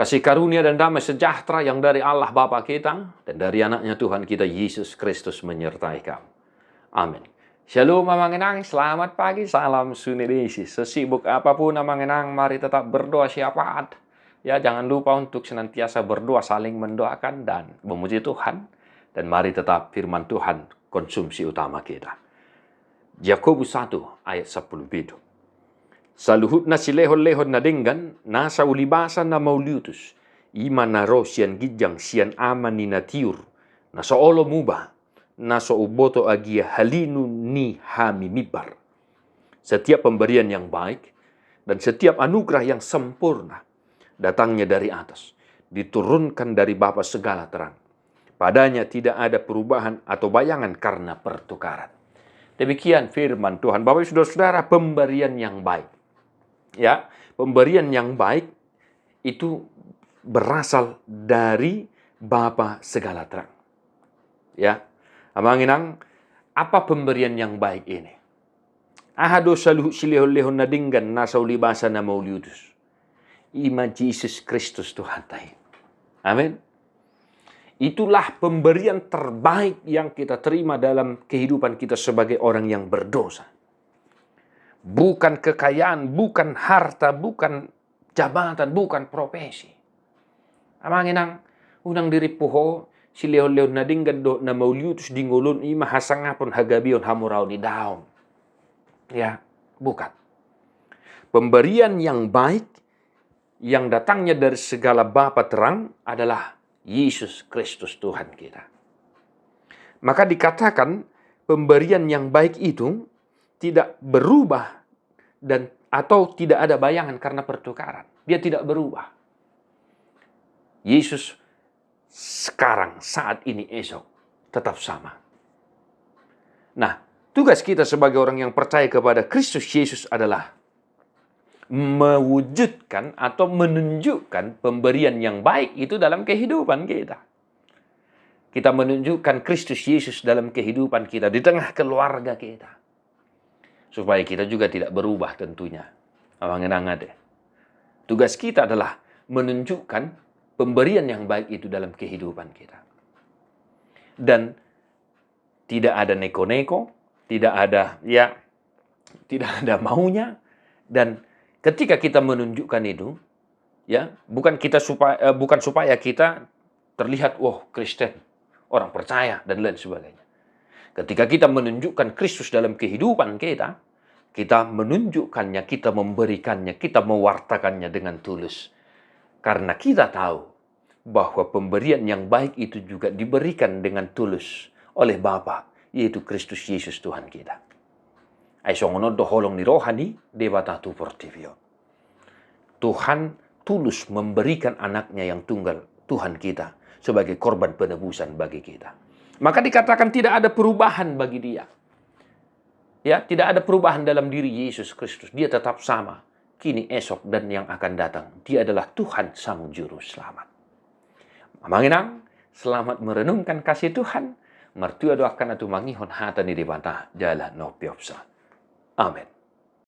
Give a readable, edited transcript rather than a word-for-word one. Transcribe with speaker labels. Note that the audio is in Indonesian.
Speaker 1: Kasih karunia dan damai sejahtera yang dari Allah Bapa kita dan dari anaknya Tuhan kita Yesus Kristus menyertai kamu. Amin. Shalom Amang Enang, selamat pagi, salam Sunidisi. Sesibuk apapun Amang Enang, mari tetap berdoa syafaat. Ya, jangan lupa untuk senantiasa berdoa, saling mendoakan dan memuji Tuhan. Dan mari tetap firman Tuhan konsumsi utama kita. Yakobus 1 ayat 10 itu. Saluhut na silehon-lehon na denggan, nasa ulibasan na mauliutus, ima na ro sian gijang sian aman ni natiur, nasa olo muba, nasa uboto agia halinu ni hami mibar. Setiap pemberian yang baik dan setiap anugerah yang sempurna datangnya dari atas, diturunkan dari Bapa segala terang. Padanya tidak ada perubahan atau bayangan karena pertukaran. Demikian firman Tuhan. Bapak Ibu Saudara, pemberian yang baik. Ya, pemberian yang baik itu berasal dari Bapa segala terang. Ya, amanginang, apa pemberian yang baik ini? Ahado saluh silihon-lehon na dinggan nasa ulibasa na mauliudus. Ima Jesus Kristus Tuhan tayo. Amin. Itulah pemberian terbaik yang kita terima dalam kehidupan kita sebagai orang yang berdosa. Bukan kekayaan, bukan harta, bukan jabatan, bukan profesi. Amanginang, unang diri puho, si leo-leo na dinggan do na mauliutus dingolon ima hasangapon hagabion hamuraw ni daon. Ya, bukan. Pemberian yang baik, yang datangnya dari segala Bapa terang adalah Yesus Kristus Tuhan kita. Maka dikatakan pemberian yang baik itu tidak berubah dan atau tidak ada bayangan karena pertukaran. Dia tidak berubah. Yesus sekarang, saat ini, esok tetap sama. Nah, tugas kita sebagai orang yang percaya kepada Kristus Yesus adalah mewujudkan atau menunjukkan pemberian yang baik itu dalam kehidupan kita. Kita menunjukkan Kristus Yesus dalam kehidupan kita, di tengah keluarga kita. Supaya kita juga tidak berubah tentunya. Tugas kita adalah menunjukkan pemberian yang baik itu dalam kehidupan kita. Dan tidak ada neko-neko, tidak ada maunya. Dan ketika kita menunjukkan itu, ya, bukan supaya kita terlihat Kristen, orang percaya dan lain sebagainya. Ketika kita menunjukkan Kristus dalam kehidupan kita, kita menunjukkannya, kita memberikannya, kita mewartakannya dengan tulus. Karena kita tahu bahwa pemberian yang baik itu juga diberikan dengan tulus oleh Bapa, yaitu Kristus Yesus Tuhan kita. Ay songonod do holong ni rohani, debata tu portivio. Tuhan tulus memberikan anaknya yang tunggal, Tuhan kita, sebagai korban penebusan bagi kita. Maka dikatakan tidak ada perubahan bagi dia. Ya, tidak ada perubahan dalam diri Yesus Kristus. Dia tetap sama, kini, esok, dan yang akan datang. Dia adalah Tuhan Sang Juru Selamat. Mamanginang, selamat merenungkan kasih Tuhan. Mertua doakan atu mangihon hata ni dibantah jalan no piopsa. Amin.